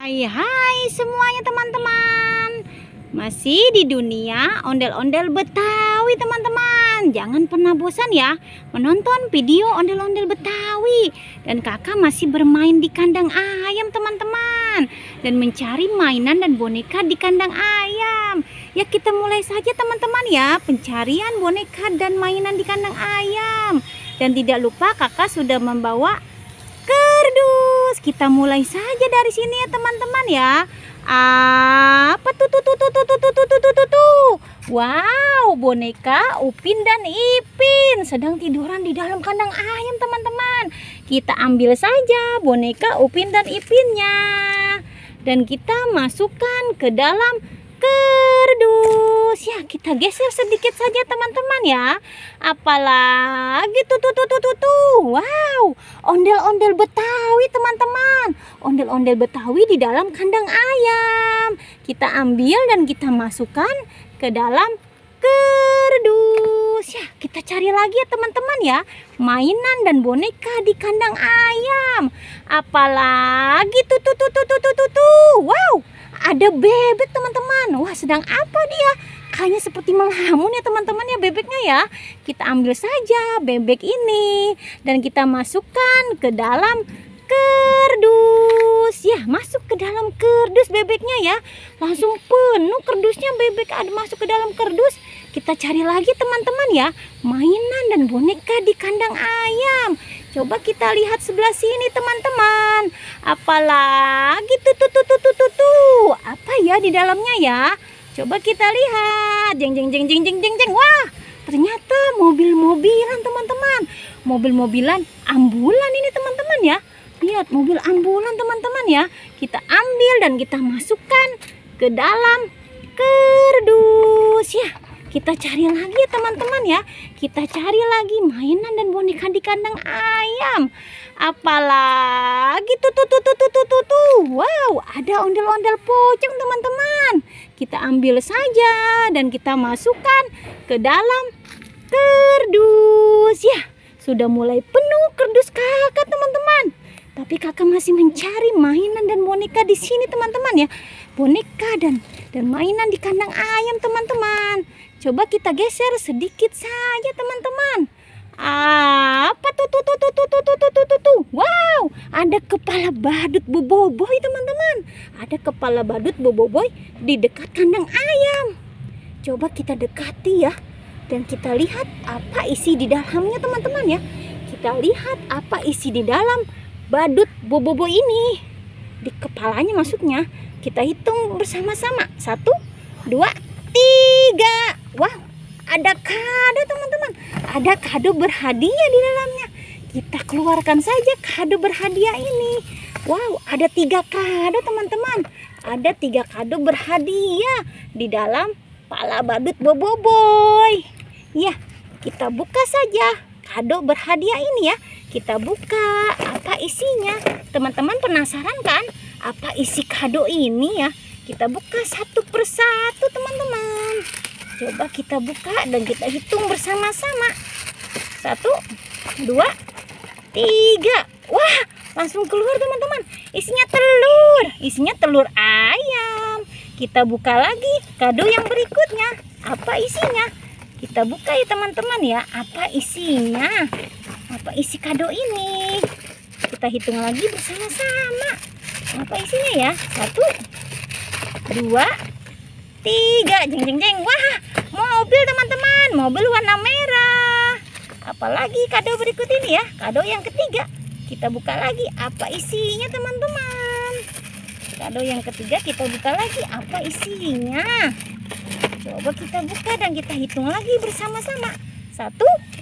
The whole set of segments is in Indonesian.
Hai semuanya teman-teman. Masih di dunia ondel-ondel Betawi teman-teman. Jangan pernah bosan ya menonton video ondel-ondel Betawi. Dan kakak masih bermain di kandang ayam teman-teman. Dan mencari mainan dan boneka di kandang ayam. Ya kita mulai saja teman-teman ya. Pencarian boneka dan mainan di kandang ayam. Dan tidak lupa kakak sudah membawa kardus. Kita mulai saja dari sini ya teman-teman ya. Apa tuh? Wow, boneka Upin dan Ipin sedang tiduran di dalam kandang ayam teman-teman. Kita ambil saja boneka Upin dan Ipinnya. Dan kita masukkan ke dalam kardus. Ya, kita geser sedikit saja teman-teman ya. Apalagi tuh. Wow, ondel-ondel Betawi teman-teman. Ondel-ondel Betawi di dalam kandang ayam. Kita ambil dan kita masukkan ke dalam kardus. Ya, kita cari lagi ya teman-teman ya. Mainan dan boneka di kandang ayam. Apalagi tuh. Wow, ada bebek teman-teman. Wah, sedang apa dia? Kayaknya seperti melamun ya teman-teman ya bebeknya ya. Kita ambil saja bebek ini dan kita masukkan ke dalam kardus. Ya, masuk ke dalam kardus bebeknya ya. Langsung penuh kardusnya, bebek ada masuk ke dalam kardus. Kita cari lagi teman-teman ya, mainan dan boneka di kandang ayam. Coba kita lihat sebelah sini teman-teman. Apalagi tuh. Apa ya di dalamnya ya? Coba kita lihat. Jeng. Wah, ternyata mobil-mobilan teman-teman. Mobil-mobilan ambulan ini teman-teman ya. Lihat mobil ambulan teman-teman ya. Kita ambil dan kita masukkan ke dalam kardus ya. Kita cari lagi ya teman-teman ya. Kita cari lagi mainan dan boneka di kandang ayam. Apalagi tuh. Wow, ada ondel-ondel pocong teman-teman. Kita ambil saja dan kita masukkan ke dalam kardus ya. Sudah mulai penuh kardus kakak teman-teman. Tapi kakak masih mencari mainan dan boneka di sini teman-teman ya. Boneka dan mainan di kandang ayam teman-teman. Coba kita geser sedikit saja teman-teman. Apa tuh? Wow, ada kepala badut boboiboy teman-teman. Ada kepala badut boboiboy di dekat kandang ayam. Coba kita dekati ya. Dan kita lihat apa isi di dalamnya teman-teman ya. Kita lihat apa isi di dalam badut boboiboy ini. Di kepalanya masuknya. Kita hitung bersama-sama. 1, 2, 3. Wow, ada kado teman-teman. Ada kado berhadiah di dalamnya. Kita keluarkan saja kado berhadiah ini. Wow, ada 3 kado teman-teman. Ada 3 kado berhadiah di dalam kepala badut boboiboy. Ya, kita buka saja kado berhadiah ini ya. Kita buka apa isinya. Teman-teman penasaran kan apa isi kado ini ya? Kita buka satu persatu teman-teman. Coba kita buka dan kita hitung bersama-sama. 1, 2, 3. Wah, langsung keluar teman-teman. Isinya telur. Isinya telur ayam. Kita buka lagi kado yang berikutnya. Apa isinya? Kita buka ya teman-teman ya. Apa isinya? Apa isi kado ini? Kita hitung lagi bersama-sama. Apa isinya ya? 1, 2, 3. Jeng. Wah, mobil teman-teman. Mobil warna merah. Apalagi kado berikut ini ya. Kado yang ketiga. Kita buka lagi. Apa isinya teman-teman? Kado yang ketiga kita buka lagi. Apa isinya? Coba kita buka dan kita hitung lagi bersama-sama. 1,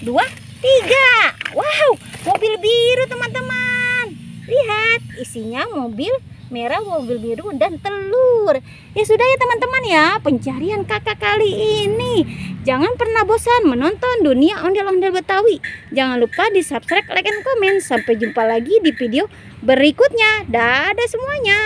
2, 3. Wow, mobil biru teman-teman. Lihat, isinya mobil merah, mobil biru dan telur. Ya sudah ya teman-teman ya, pencarian kakak kali ini. Jangan pernah bosan menonton dunia ondel-ondel Betawi. Jangan lupa di subscribe, like, dan komen. Sampai jumpa lagi di video berikutnya. Dadah semuanya.